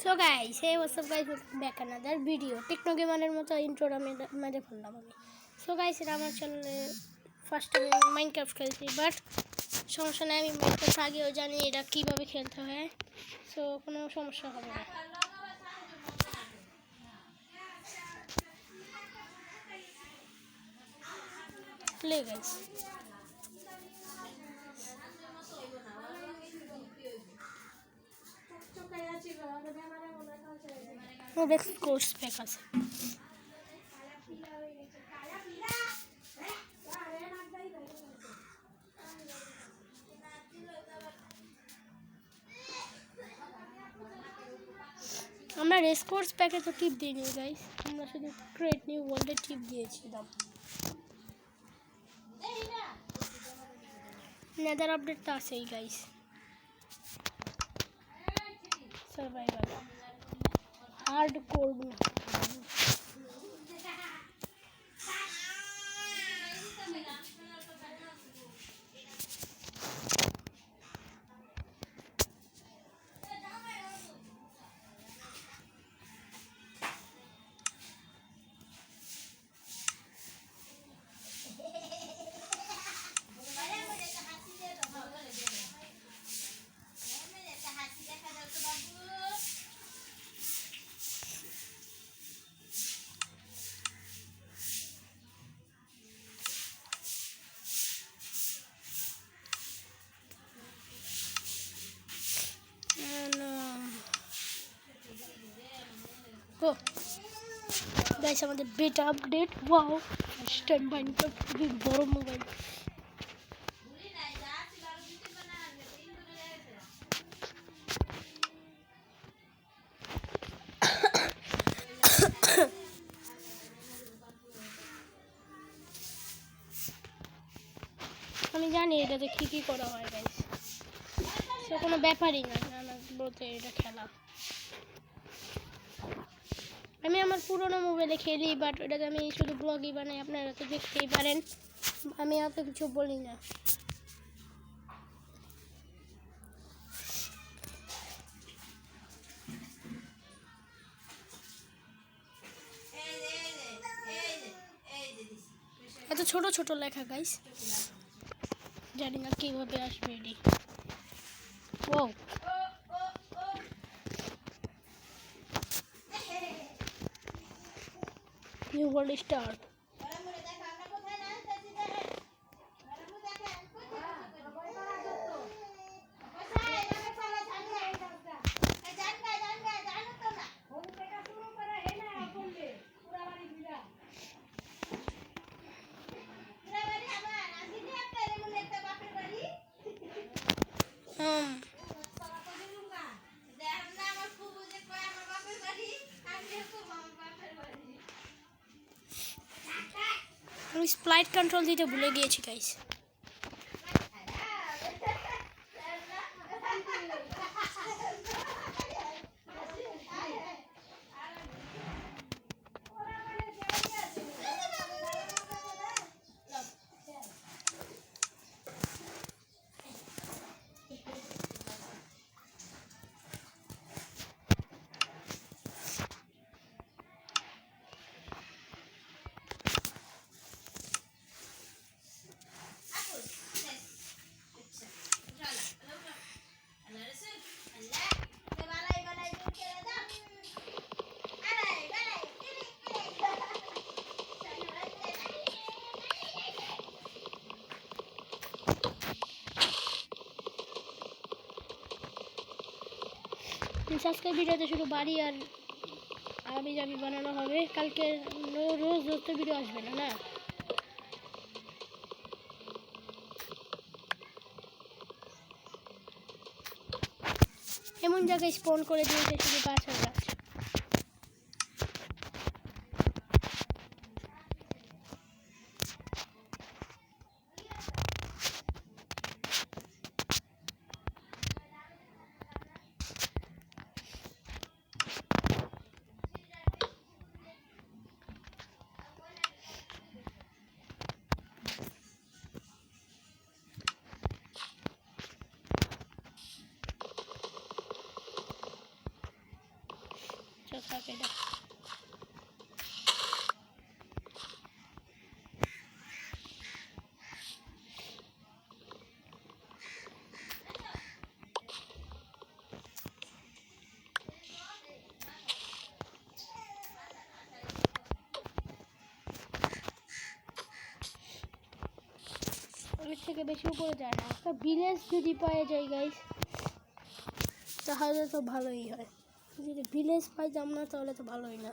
So guys, hey what's up guys, welcome back another video. Techno Gamer মতো ইন্ট্রোটা মেরে ফেললাম আমি। সো গাইস এটা আমার চ্যানেলে ফার্স্ট টাইম মাইনক্রাফট খেলছি, বাট সমস্যা নেই, আমি মাইনক্রাফট আগেও জানি এটা কীভাবে খেলতে হয়, সো কোনো সমস্যা হবে না। প্লে গাইস, কোর্স প্যাক আছে। আমরা রেস কোর্স প্যাকে তো টিপ দিইনি গাইস, আমরা শুধু ক্রিয়েট নিউ ওয়ার্ল্ডে টিপ দিয়েছিলাম। নেদার আপডেট তো আছেই গাইস। সার্ভাইভাল হার্ড কোর না, গাইস আমাদের বেটা আপডেট। ওয়াও, স্ট্যান্ড মাইনক্রাফট খুবই বড় মোবাইল। আমি জানি এটাতে কী করা হয় গাইস, সে কোনো ব্যাপারই না, না বলতে এটা খেলা। আমি আমার পুরোনো মোবাইলে খেলি, বাট ওটাতে আমি শুধু ব্লগই বানাই, আপনারা তো দেখতেই পারেন, আমি অত কিছু বলি না। এত ছোট ছোট লেখা গাইস, জানি না কীভাবে আসবে এটি। ও নিউ ওয়ার্ল্ড স্টার্ট। আমি স্প্লাইট কন্ট্রোল দিতে ভুলে গিয়েছি গাইস। আজকের ভিডিওতে শুধু বাড়ি আর আবি জাবি বানানো হবে, কালকে রোজ তো ভিডিও আসবে না, না এমন জায়গায় স্পন করে দিয়েছে শুধু গাছ আর গাছ। আচ্ছা থাকে এটা। এর থেকে বেশি উপরে যায় না, একটা ভিলেজ যদি পাওয়া যায় গাইস তাহলে তো ভালোই হয়। যদি ভিলেজ পাইতাম না তাহলে তো ভালোই না।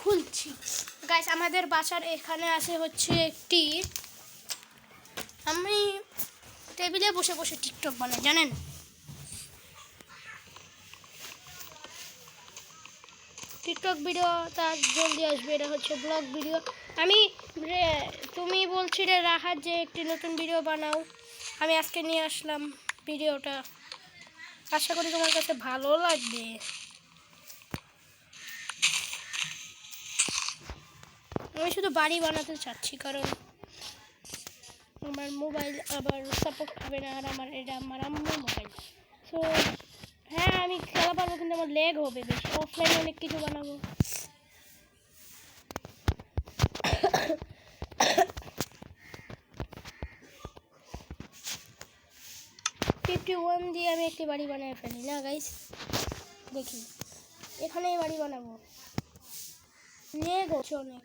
খুলছি গাইস, আমাদের বাসার এখানে আছে হচ্ছে একটি, আমি টেবিলে বসে বসে টিকটক বানাই জানেন। টিকটক ভিডিও তার জলদি আসবে, এটা হচ্ছে ব্লগ ভিডিও। আমি তুমি বলছিলে রাহাত যে একটি নতুন ভিডিও বানাও, আমি আজকে নিয়ে আসলাম ভিডিওটা, আশা করি তোমার কাছে ভালো লাগবে। আমি শুধু বাড়ি বানাতে চাচ্ছি কারণ আমার মোবাইল আবার সাপোর্ট হবে না, আর এটা আমার আম্মুর মোবাইল। সো হ্যাঁ আমি খেলা পারবো কিন্তু আমার লেগ হবে বেশি, অফলাইনে অনেক কিছু বানাবো। দিয়ে আমি একটি বাড়ি বানিয়ে ফেলি না গাইস, দেখি এখানেই বাড়ি বানাবো। লেগ হচ্ছে অনেক।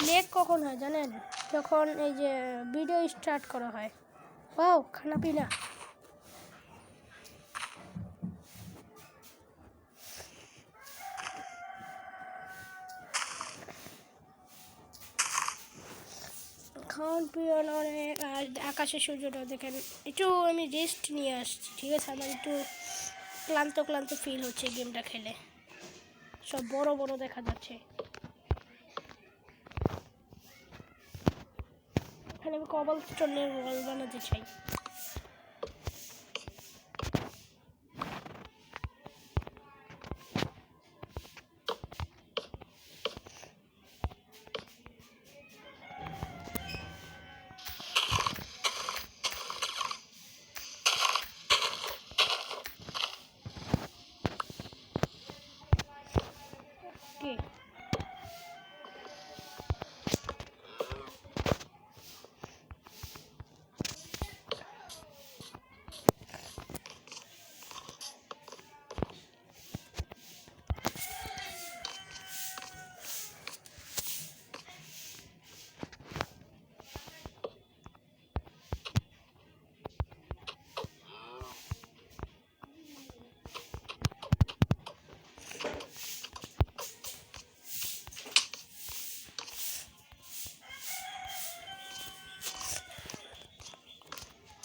লেগ কখন হয় জানেন? যখন এই যে ভিডিও স্টার্ট করা হয়। ও খানা পিনা খাওয়ান পিয়ন অনেক, আর আকাশের সূর্যটা দেখেন। একটু আমি রেস্ট নিয়ে আসছি, ঠিক আছে? আমার একটু ক্লান্ত ক্লান্ত ফিল হচ্ছে গেমটা খেলে, সব বড় বড় দেখা যাচ্ছে। এখানে আমি কবল স্টোনের ওয়াল বানাতে চাই।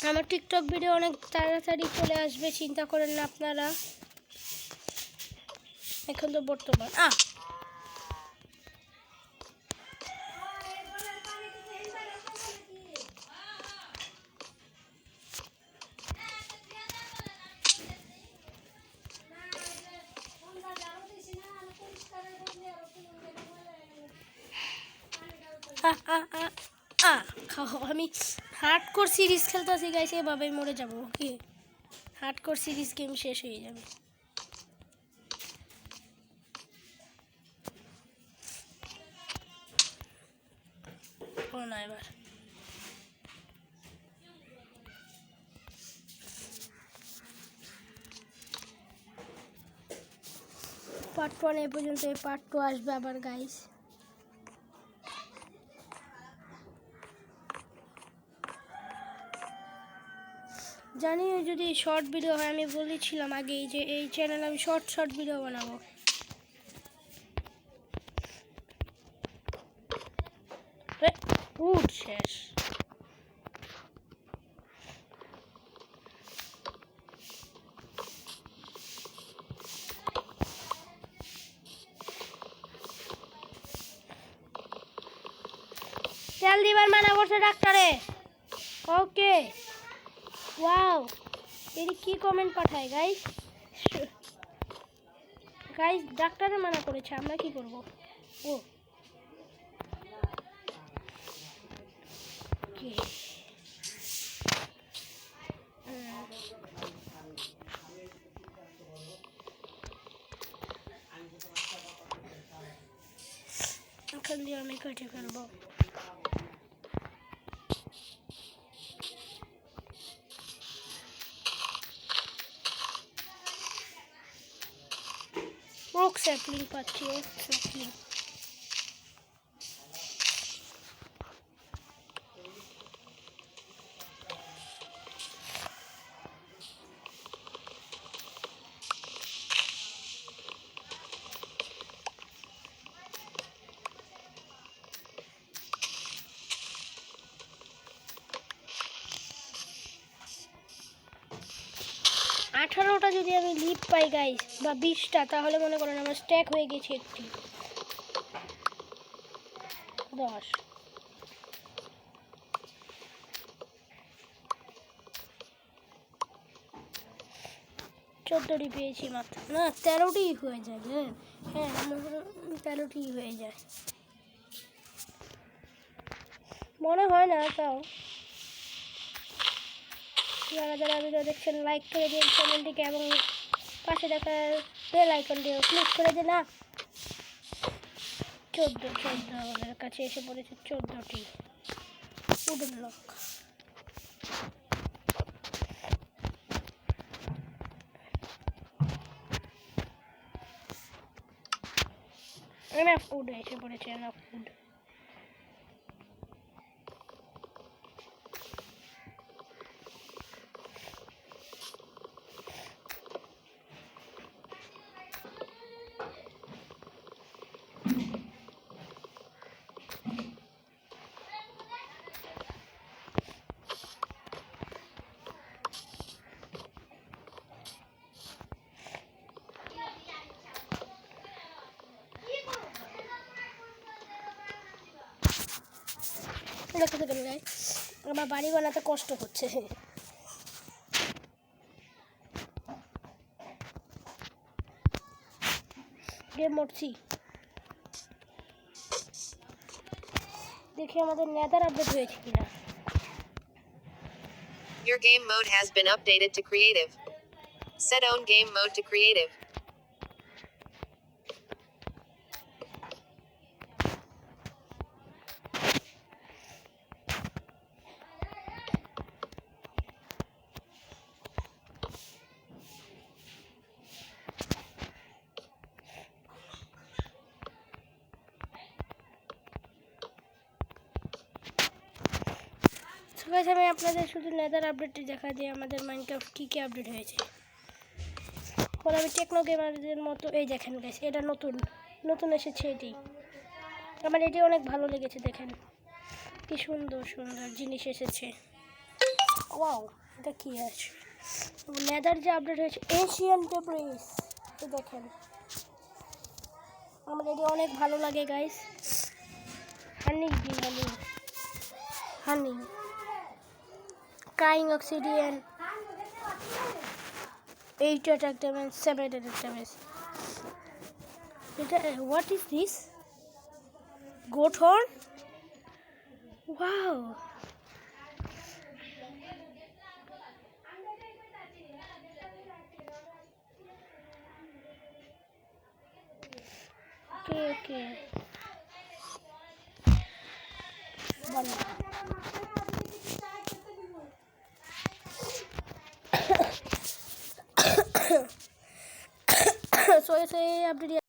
আমার টিকটক ভিডিও অনেক তাড়াতাড়ি চলে আসবে, চিন্তা করেন না আপনারা। এখন তো বর্তমান আমি হার্ডকোর সিরিজ খেলতেছি গাইস, এভাবেই মরে যাবো। ওকে, হার্ডকোর সিরিজ গেম শেষ হয়ে যাবে। না এবার পার্ট 1 এ পর্যন্ত, পার্ট 2 আসবে আবার গাইস। জানি যদি শর্ট ভিডিও হয়, আমি বলেছিলাম আগেই যে এই চ্যানেলে আমি শর্ট ভিডিও বানাবো। শেষ তেল দিবার মানা করছে ডাক্তারে। ওকে ওয়াও, এর কি কমেন্ট পাঠায় গাইস? গাইস ডাক্তারে মানা করেছে, আমরা কি করব? ও কি এখন দিয়ে আমি কেটে ফেলবো। ওক স্যাপলিং পাচ্ছি, ওক স্যাপলিং। আঠারোটা যদি আমি লিপ পাই গাইস, বা 20টা, তাহলে মনে করেন আমার স্ট্যাক হয়ে গেছে একটি 10। 14টি পেয়েছি মাত্র, না 13টি হয়ে যায়। হ্যাঁ 13টি হয়ে যায় মনে হয় না। তাও যারা যারা ভিডিও দেখছেন লাইক করে দিন চ্যানেলটিকে, এবং পাশে দেখা বেল আইকনটিও ক্লিক করে দিন। না 14 আমাদের কাছে এসে পড়েছে 14টি উডেন লক। এনাফ উড এসে পড়েছে, এনাফ উড। দেখতে থাকেন গাইস, আমার বাড়ি বানাতে কষ্ট হচ্ছে। গেম মরছি, দেখি আমাদের নেদার আপডেট হয়েছে কিনা। Your game mode has been updated to creative. Set own game mode to creative. Guys আমি আপনাদের শুধু নেদার আপডেটটি দেখা দিই, আমাদের মাইনক্রাফট কী কী আপডেট হয়েছে। পরে আমি টেকনো গেমারদের মতো, এই দেখেন গাইস এটা নতুন এসেছে। এটি আমার এটি অনেক ভালো লেগেছে, দেখেন কি সুন্দর সুন্দর জিনিস এসেছে। ওয়াও, এটা কি আছে? নেদার যে আপডেট হয়েছে এশিয়ান ডেব্রিস, এই দেখেন আমার এটি অনেক ভালো লাগে guys. Honey crying obsidian, 8 attack damage, 7 attack damage. What is this? Goat horn? Wow. Okay. One. So it's a update.